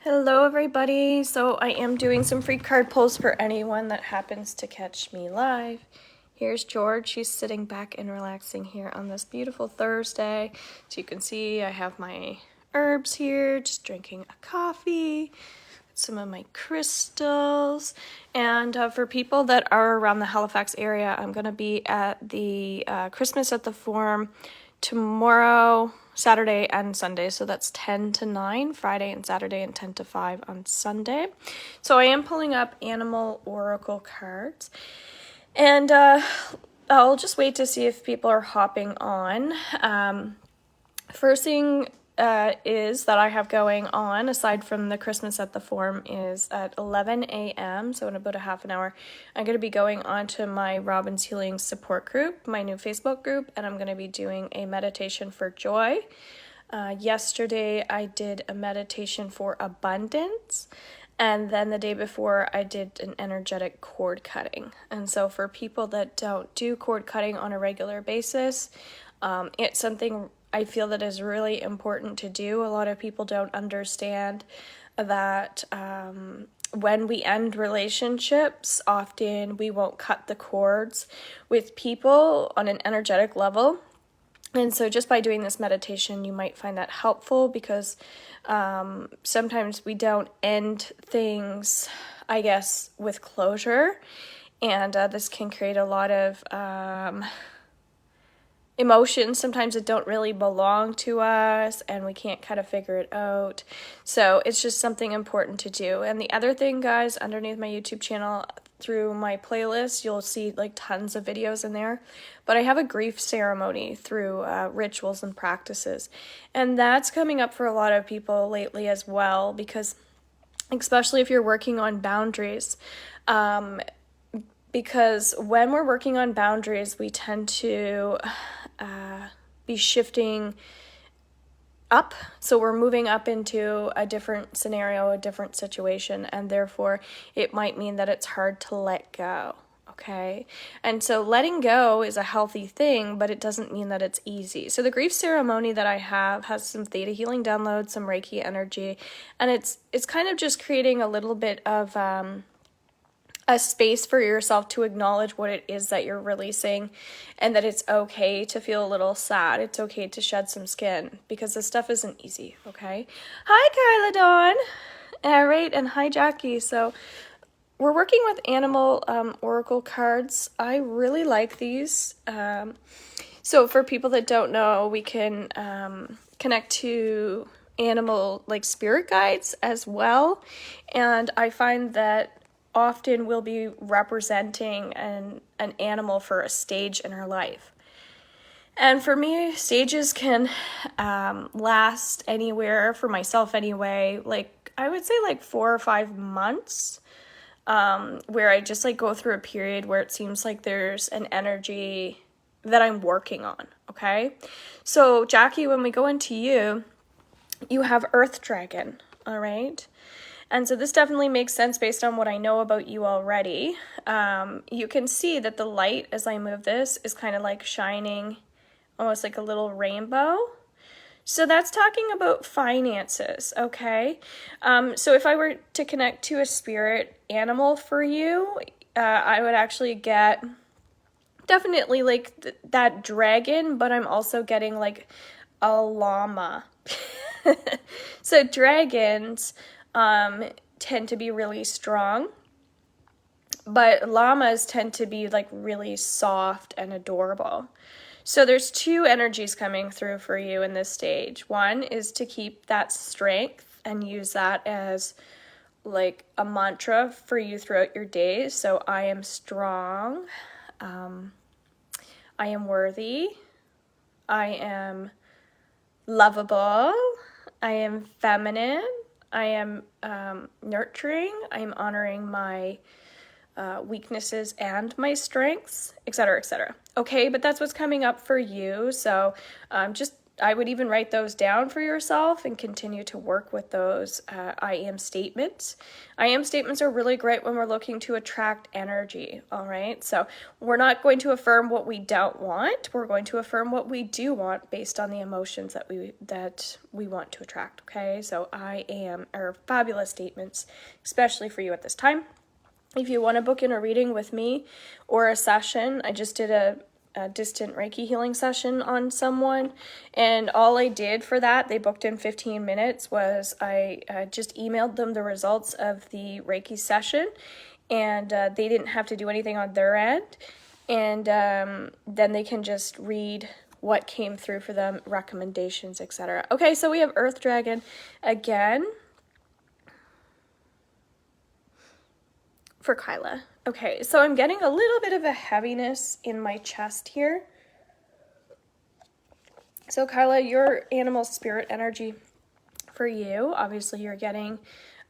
Hello everybody, so I am doing some free card pulls for anyone that happens to catch me live. Here's George, he's sitting back and relaxing here on this beautiful Thursday. So you can see I have my herbs here, just drinking a coffee, some of my crystals. And for people that are around the Halifax area, I'm going to be at the Christmas at the Forum tomorrow, Saturday and Sunday. So that's 10 to 9 Friday and Saturday, and 10 to 5 on Sunday. So I am pulling up animal oracle cards, and I'll just wait to see if people are hopping on. First thing is that I have going on, aside from the Christmas at the Forum, is at 11 a.m. So in about a half an hour, I'm going to be going on to my Robin's Healing support group, my new Facebook group, and I'm going to be doing a meditation for joy. Yesterday, I did a meditation for abundance, and then the day before, I did an energetic cord cutting. And so for people that don't do cord cutting on a regular basis, it's something I feel that is really important to do. A lot of people don't understand that when we end relationships, often we won't cut the cords with people on an energetic level. And so just by doing this meditation, you might find that helpful, because sometimes we don't end things, I guess, with closure. And this can create a lot of emotions sometimes that don't really belong to us, and we can't kind of figure it out. So it's just something important to do. And the other thing, guys, underneath my YouTube channel, through my playlist, you'll see like tons of videos in there, but I have a grief ceremony through rituals and practices, and that's coming up for a lot of people lately as well, because especially if you're working on boundaries, because when we're working on boundaries, we tend to be shifting up. So we're moving up into a different scenario, a different situation, and therefore it might mean that it's hard to let go. Okay. And so letting go is a healthy thing, but it doesn't mean that it's easy. So the grief ceremony that I have has some theta healing downloads, some Reiki energy, and it's kind of just creating a little bit of a space for yourself to acknowledge what it is that you're releasing, and that it's okay to feel a little sad. It's okay to shed some skin, because this stuff isn't easy, okay? Hi, Kyla Dawn. All right, and hi, Jackie. So we're working with animal oracle cards. I really like these. So for people that don't know, we can connect to animal, like spirit guides as well. And I find that often we'll be representing an animal for a stage in her life. And for me, stages can last anywhere, for myself anyway, like I would say like 4 or 5 months, where I just like go through a period where it seems like there's an energy that I'm working on, okay? So Jackie, when we go into you, you have Earth Dragon, all right? And so this definitely makes sense based on what I know about you already. You can see that the light, as I move this, is kind of like shining, almost like a little rainbow. So that's talking about finances, okay? So if I were to connect to a spirit animal for you, I would actually get definitely like that dragon, but I'm also getting like a llama. So dragons tend to be really strong, but llamas tend to be like really soft and adorable. So there's 2 energies coming through for you in this stage. One is to keep that strength and use that as like a mantra for you throughout your days. So I am strong, I am worthy, I am lovable, I am feminine, I am nurturing, I am honoring my weaknesses and my strengths, etc., etc. Okay, but that's what's coming up for you. So just I would even write those down for yourself and continue to work with those I am statements. I am statements are really great when we're looking to attract energy, all right? So we're not going to affirm what we don't want. We're going to affirm what we do want based on the emotions that we want to attract, okay? So I am are fabulous statements, especially for you at this time. If you want to book in a reading with me or a session, I just did a distant Reiki healing session on someone, and all I did for that, they booked in 15 minutes, was I just emailed them the results of the Reiki session, and they didn't have to do anything on their end, and then they can just read what came through for them, recommendations, etc. Okay, so we have Earth Dragon again for Kyla. Okay, so I'm getting a little bit of a heaviness in my chest here. So Kyla, your animal spirit energy for you, obviously you're getting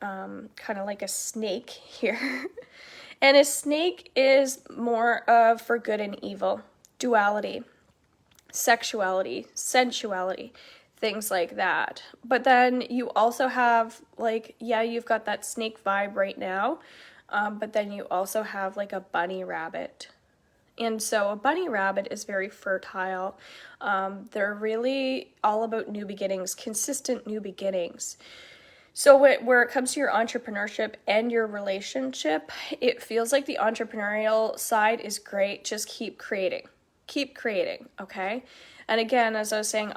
kind of like a snake here. And a snake is more of for good and evil, duality, sexuality, sensuality, things like that. But then you also have like, yeah, you've got that snake vibe right now. But then you also have like a bunny rabbit. And so a bunny rabbit is very fertile. They're really all about new beginnings, consistent new beginnings. So where it comes to your entrepreneurship and your relationship, it feels like the entrepreneurial side is great. Just keep creating, okay? And again, as I was saying,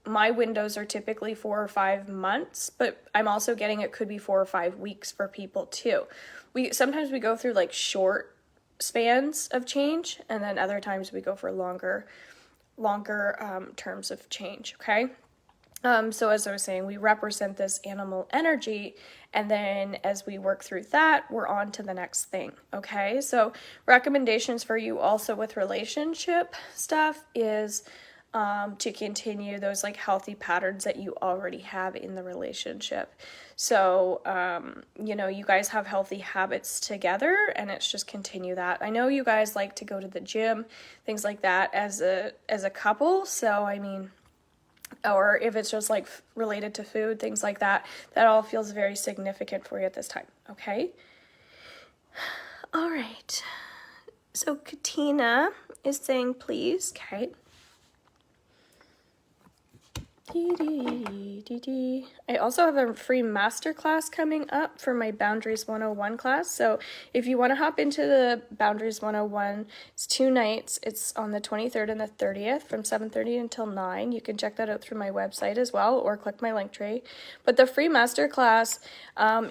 my windows are typically 4 or 5 months, but I'm also getting it could be 4 or 5 weeks for people too. Sometimes we go through like short spans of change, and then other times we go for longer terms of change, okay? So as I was saying, we represent this animal energy, and then as we work through that, we're on to the next thing, okay? So recommendations for you also with relationship stuff is to continue those like healthy patterns that you already have in the relationship. So, you guys have healthy habits together, and it's just continue that. I know you guys like to go to the gym, things like that as a couple. So, I mean, or if it's just like related to food, things like that, that all feels very significant for you at this time. Okay. All right. So Katina is saying, please, okay. I also have a free masterclass coming up for my Boundaries 101 class. So if you want to hop into the Boundaries 101, it's 2 nights. It's on the 23rd and the 30th from 7:30 until 9. You can check that out through my website as well, or click my link tree. But the free masterclass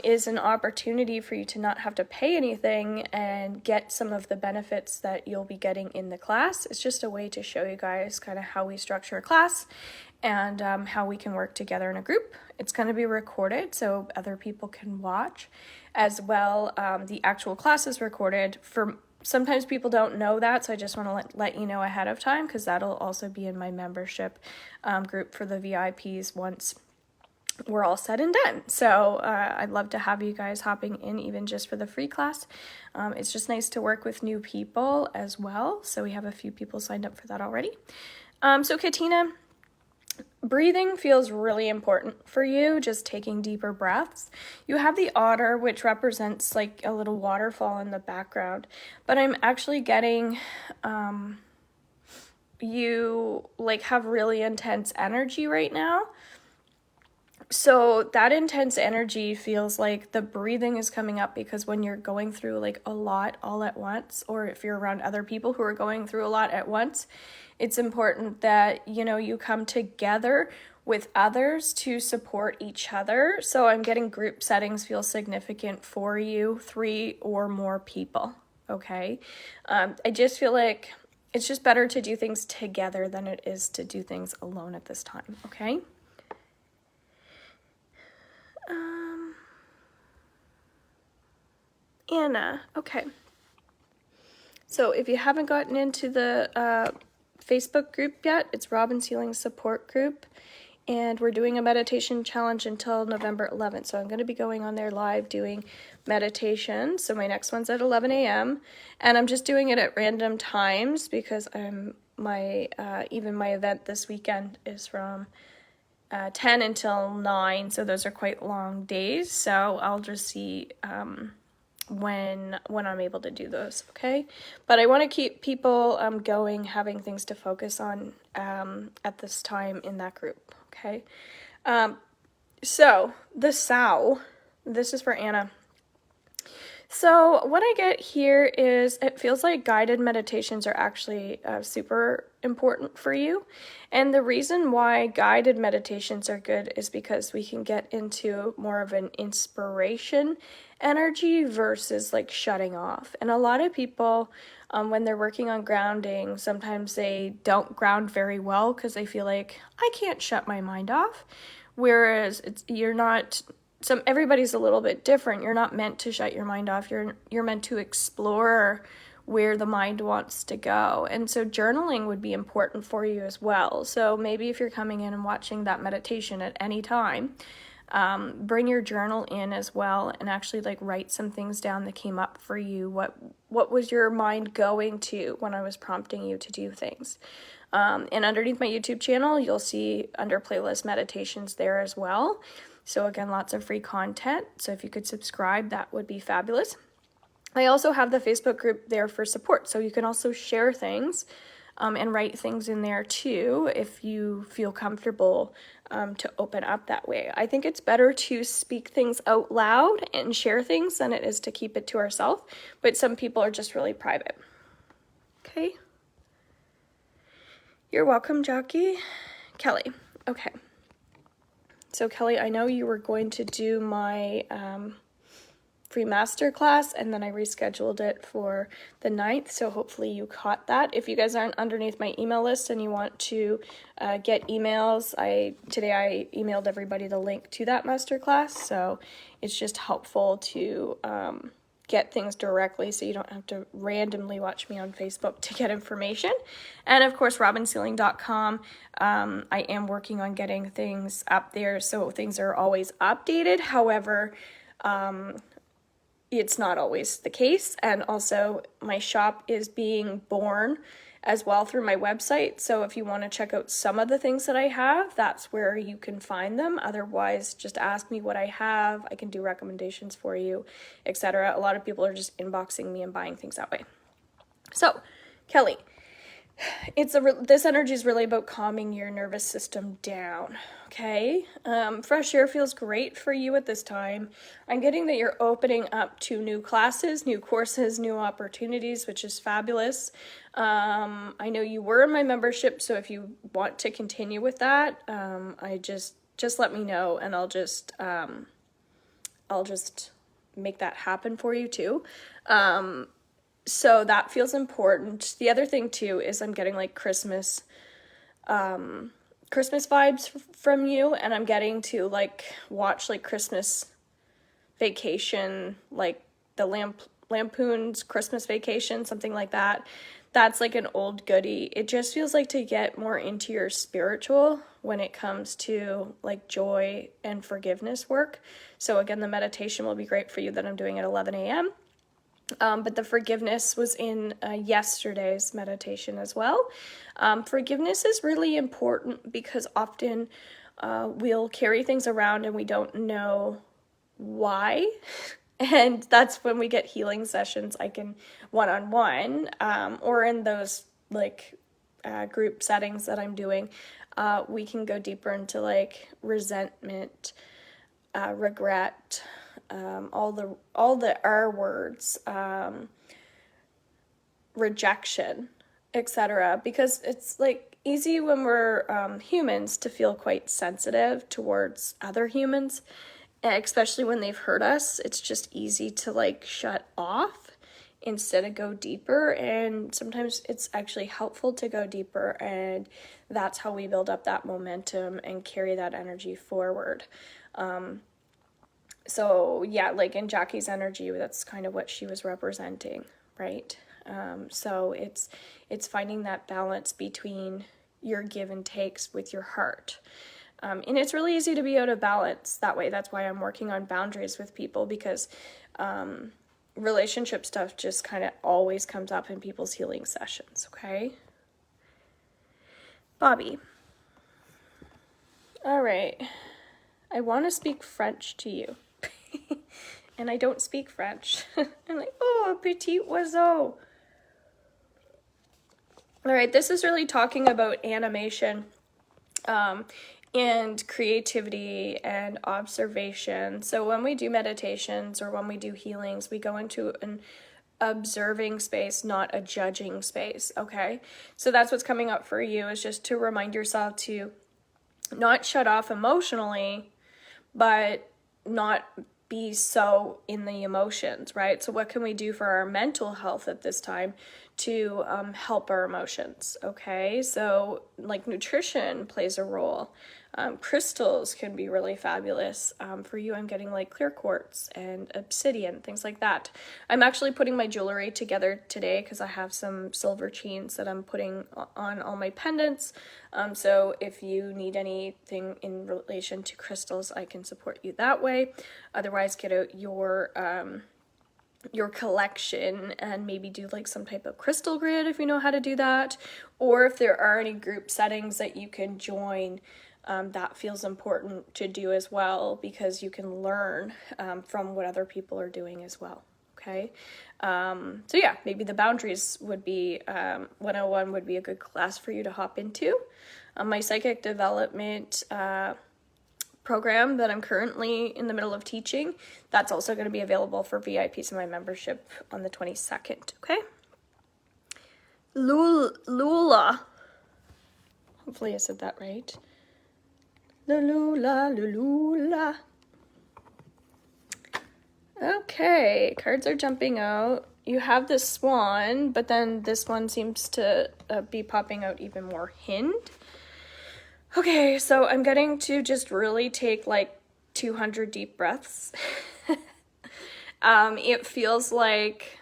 is an opportunity for you to not have to pay anything and get some of the benefits that you'll be getting in the class. It's just a way to show you guys kind of how we structure a class and how we can work together in a group. It's going to be recorded so other people can watch as well. The actual class is recorded. Sometimes people don't know that, so I just want to let you know ahead of time, because that'll also be in my membership group for the VIPs once we're all said and done. So I'd love to have you guys hopping in even just for the free class. It's just nice to work with new people as well. So we have a few people signed up for that already. So Katina, breathing feels really important for you, just taking deeper breaths. You have the otter, which represents like a little waterfall in the background, but I'm actually getting you like have really intense energy right now. So that intense energy feels like the breathing is coming up, because when you're going through like a lot all at once, or if you're around other people who are going through a lot at once, it's important that, you come together with others to support each other. So I'm getting group settings feel significant for you, 3 or more people, okay? I just feel like it's just better to do things together than it is to do things alone at this time, okay? Anna, okay. So if you haven't gotten into the Facebook group yet, it's Robin's Healing Support Group, and we're doing a meditation challenge until November 11th. So I'm going to be going on there live doing meditation. So my next one's at 11 a.m. and I'm just doing it at random times because I'm my even my event this weekend is from 10 until 9, so those are quite long days, so I'll just see when I'm able to do those, okay? But I want to keep people going, having things to focus on at this time in that group, okay? So the sow, this is for Anna. So what I get here is it feels like guided meditations are actually super important for you. And the reason why guided meditations are good is because we can get into more of an inspiration energy versus like shutting off. And a lot of people, when they're working on grounding, sometimes they don't ground very well because they feel like, I can't shut my mind off. Whereas everybody's a little bit different. You're not meant to shut your mind off. You're meant to explore where the mind wants to go. And so journaling would be important for you as well. So maybe if you're coming in and watching that meditation at any time, bring your journal in as well and actually like write some things down that came up for you. What was your mind going to when I was prompting you to do things? And underneath my YouTube channel, you'll see under playlist meditations there as well. So again, lots of free content. So if you could subscribe, that would be fabulous. I also have the Facebook group there for support. So you can also share things and write things in there too if you feel comfortable to open up that way. I think it's better to speak things out loud and share things than it is to keep it to ourselves. But some people are just really private. Okay. You're welcome, Jackie. Kelly. Okay. So Kelly, I know you were going to do my free masterclass, and then I rescheduled it for the 9th, so hopefully you caught that. If you guys aren't underneath my email list and you want to get emails, today I emailed everybody the link to that masterclass, so it's just helpful to get things directly so you don't have to randomly watch me on Facebook to get information. And of course, robinsealing.com. I am working on getting things up there so things are always updated. However, it's not always the case. And also my shop is being born as well through my website. So if you want to check out some of the things that I have, that's where you can find them. Otherwise, just ask me what I have. I can do recommendations for you, etc. A lot of people are just inboxing me and buying things that way. So, Kelly, this energy is really about calming your nervous system down, okay? Fresh air feels great for you at this time. I'm getting that you're opening up to new classes, new courses, new opportunities, which is fabulous. I know you were in my membership, so if you want to continue with that, I just let me know, and I'll just make that happen for you too. So that feels important. The other thing too is I'm getting like Christmas vibes from you, and I'm getting to like watch like Christmas Vacation, like the Lampoon's Christmas Vacation, something like that. That's like an old goodie. It just feels like to get more into your spiritual when it comes to like joy and forgiveness work. So again, the meditation will be great for you that I'm doing at 11 a.m. But the forgiveness was in yesterday's meditation as well. Forgiveness is really important because often we'll carry things around and we don't know why. And that's when we get healing sessions. I can one-on-one or in those like group settings that I'm doing, we can go deeper into like resentment, regret, all the R words, rejection, etc. Because it's like easy when we're humans to feel quite sensitive towards other humans, especially when they've hurt us. It's just easy to like shut off instead of go deeper, and sometimes it's actually helpful to go deeper, and that's how we build up that momentum and carry that energy forward. So yeah, like in Jackie's energy, that's kind of what she was representing, right? So it's finding that balance between your give and takes with your heart. And it's really easy to be out of balance that way. That's why I'm working on boundaries with people, because relationship stuff just kind of always comes up in people's healing sessions, okay? Bobby. All right. I want to speak French to you. And I don't speak French. I'm like, oh, petit oiseau. All right, this is really talking about animation and creativity and observation. So when we do meditations or when we do healings, we go into an observing space, not a judging space, okay? So that's what's coming up for you, is just to remind yourself to not shut off emotionally, but not be so in the emotions, right? So what can we do for our mental health at this time to help our emotions, okay? So like nutrition plays a role. Crystals can be really fabulous. For you, I'm getting like clear quartz and obsidian, things like that. I'm actually putting my jewelry together today because I have some silver chains that I'm putting on all my pendants. So if you need anything in relation to crystals, I can support you that way. Otherwise, get out your collection and maybe do like some type of crystal grid if you know how to do that, or if there are any group settings that you can join, that feels important to do as well, because you can learn from what other people are doing as well. Okay, so yeah, maybe the boundaries would be 101 would be a good class for you to hop into. My psychic development program that I'm currently in the middle of teaching, that's also going to be available for VIPs in my membership on the 22nd, okay? Lula. Hopefully I said that right. Lula. Okay, cards are jumping out. You have the swan, but then this one seems to be popping out even more hind. Okay, so I'm getting to just really take like 200 deep breaths. It feels like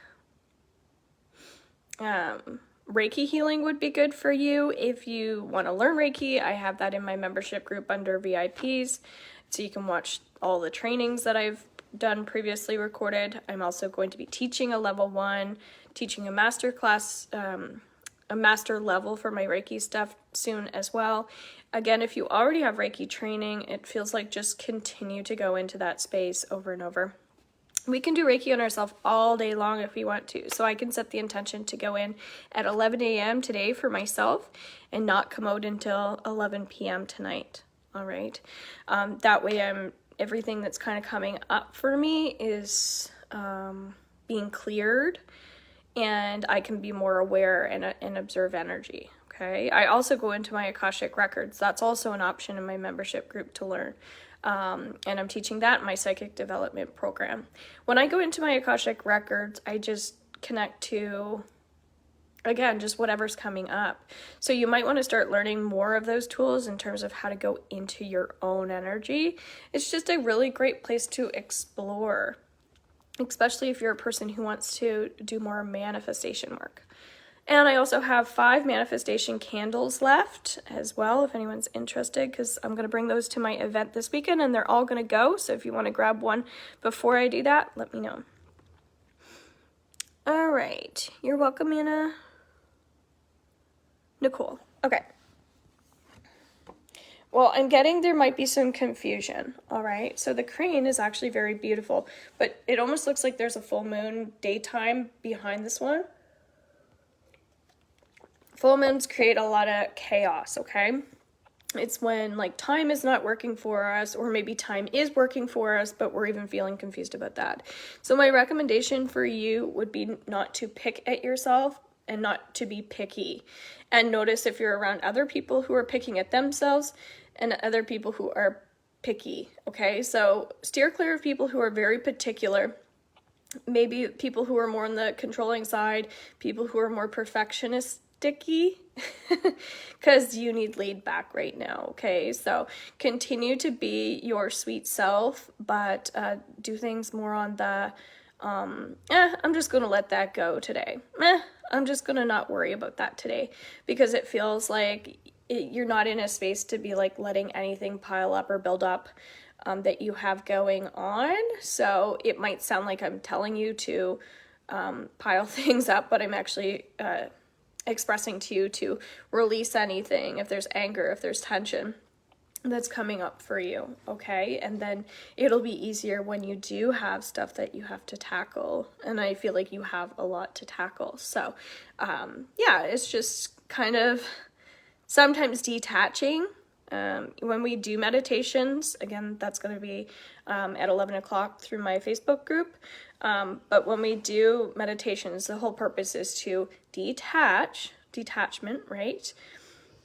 Reiki healing would be good for you. If you want to learn Reiki, I have that in my membership group under VIPs, so you can watch all the trainings that I've done previously recorded. I'm also going to be teaching a level 1, teaching a master class, a master level for my Reiki stuff soon as well. Again, if you already have Reiki training, it feels like just continue to go into that space over and over. We can do Reiki on ourselves all day long if we want to. So I can set the intention to go in at 11 a.m. today for myself and not come out until 11 p.m. tonight. All right. That way everything that's kind of coming up for me is being cleared, and I can be more aware and observe energy. Okay. I also go into my Akashic Records. That's also an option in my membership group to learn. And I'm teaching that in my psychic development program. When I go into my Akashic Records, I just connect to, again, just whatever's coming up. So you might want to start learning more of those tools in terms of how to go into your own energy. It's just a really great place to explore, especially if you're a person who wants to do more manifestation work. And I also have 5 manifestation candles left as well, if anyone's interested, because I'm going to bring those to my event this weekend, and they're all going to go. So if you want to grab one before I do that, let me know. All right. You're welcome, Anna. Nicole. Okay. Well, I'm getting there might be some confusion, all right? So the crane is actually very beautiful, but it almost looks like there's a full moon daytime behind this one. Full moons create a lot of chaos, okay? It's when like time is not working for us, or maybe time is working for us, but we're even feeling confused about that. So my recommendation for you would be not to pick at yourself and not to be picky. And notice if you're around other people who are picking at themselves and other people who are picky, okay? So steer clear of people who are very particular. Maybe people who are more on the controlling side, people who are more perfectionist, sticky, because you need laid back right now, okay? So continue to be your sweet self, but do things more on the I'm just gonna let that go today. I'm just gonna not worry about that today, because it feels like you're not in a space to be like letting anything pile up or build up that you have going on. So it might sound like I'm telling you to pile things up, but I'm actually expressing to you to release anything, if there's anger, if there's tension that's coming up for you, okay? And then it'll be easier when you do have stuff that you have to tackle. And I feel like you have a lot to tackle. So, yeah, it's just kind of sometimes detaching. When we do meditations, again, that's going to be at 11 o'clock through my Facebook group. But when we do meditations, the whole purpose is to detachment, right?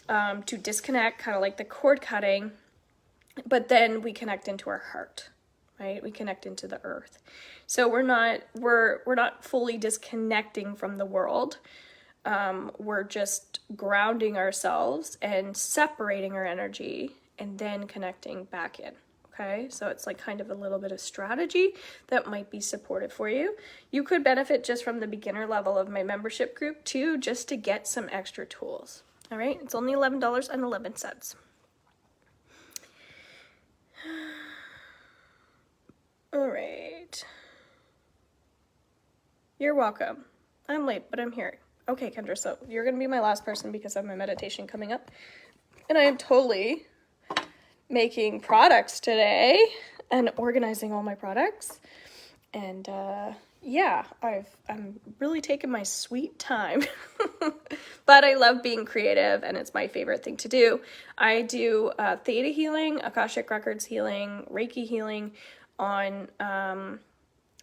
To disconnect, kind of like the cord cutting, but then we connect into our heart, right? We connect into the earth. So we're not fully disconnecting from the world. We're just grounding ourselves and separating our energy and then connecting back in. Okay, so it's like kind of a little bit of strategy that might be supportive for you. You could benefit just from the beginner level of my membership group too, just to get some extra tools. All right, it's only $11.11. All right. You're welcome. I'm late, but I'm here. Okay, Kendra, so you're going to be my last person because I have my meditation coming up. And I am totally making products today and organizing all my products. And yeah, I'm really taking my sweet time. But I love being creative, and it's my favorite thing to do. I do theta healing, Akashic Records healing, Reiki healing on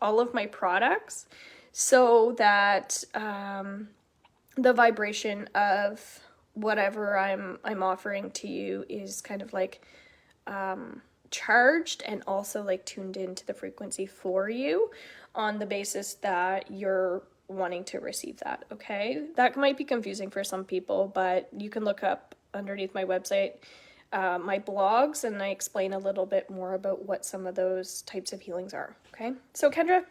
all of my products so that the vibration of whatever I'm offering to you is kind of like charged and also like tuned into the frequency for you on the basis that you're wanting to receive that, okay? That might be confusing for some people, but you can look up underneath my website my blogs, and I explain a little bit more about what some of those types of healings are, okay? So Kendra,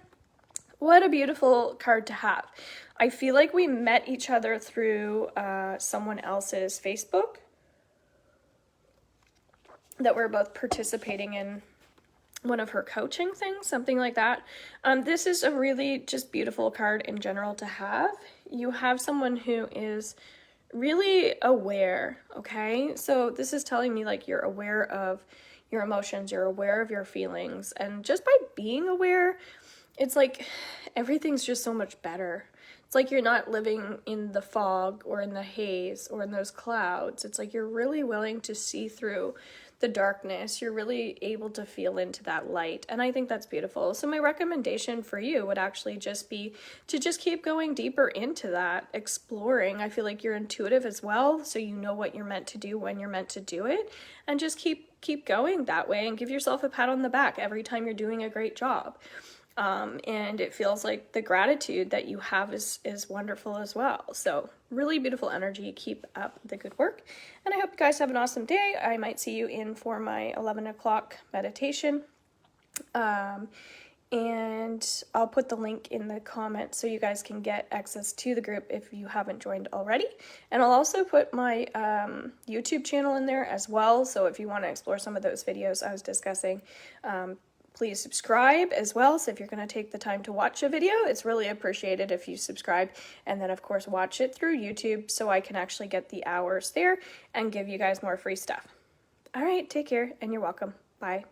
what a beautiful card to have. I feel like we met each other through someone else's Facebook that we're both participating in one of her coaching things, something like that. This is a really just beautiful card in general to have. You have someone who is really aware, okay? So this is telling me like you're aware of your emotions, you're aware of your feelings, and just by being aware, it's like everything's just so much better. It's like you're not living in the fog or in the haze or in those clouds. It's like you're really willing to see through the darkness. You're really able to feel into that light. And I think that's beautiful. So my recommendation for you would actually just be to just keep going deeper into that, exploring. I feel like you're intuitive as well, so you know what you're meant to do when you're meant to do it. And just keep going that way and give yourself a pat on the back every time you're doing a great job. And it feels like the gratitude that you have is wonderful as well. So really beautiful energy. Keep up the good work. And I hope you guys have an awesome day. I might see you in for my 11 o'clock meditation. And I'll put the link in the comments so you guys can get access to the group if you haven't joined already. And I'll also put my YouTube channel in there as well. So if you want to explore some of those videos I was discussing, please subscribe as well. So if you're going to take the time to watch a video, it's really appreciated if you subscribe, and then of course watch it through YouTube so I can actually get the hours there and give you guys more free stuff. All right, take care, and you're welcome. Bye.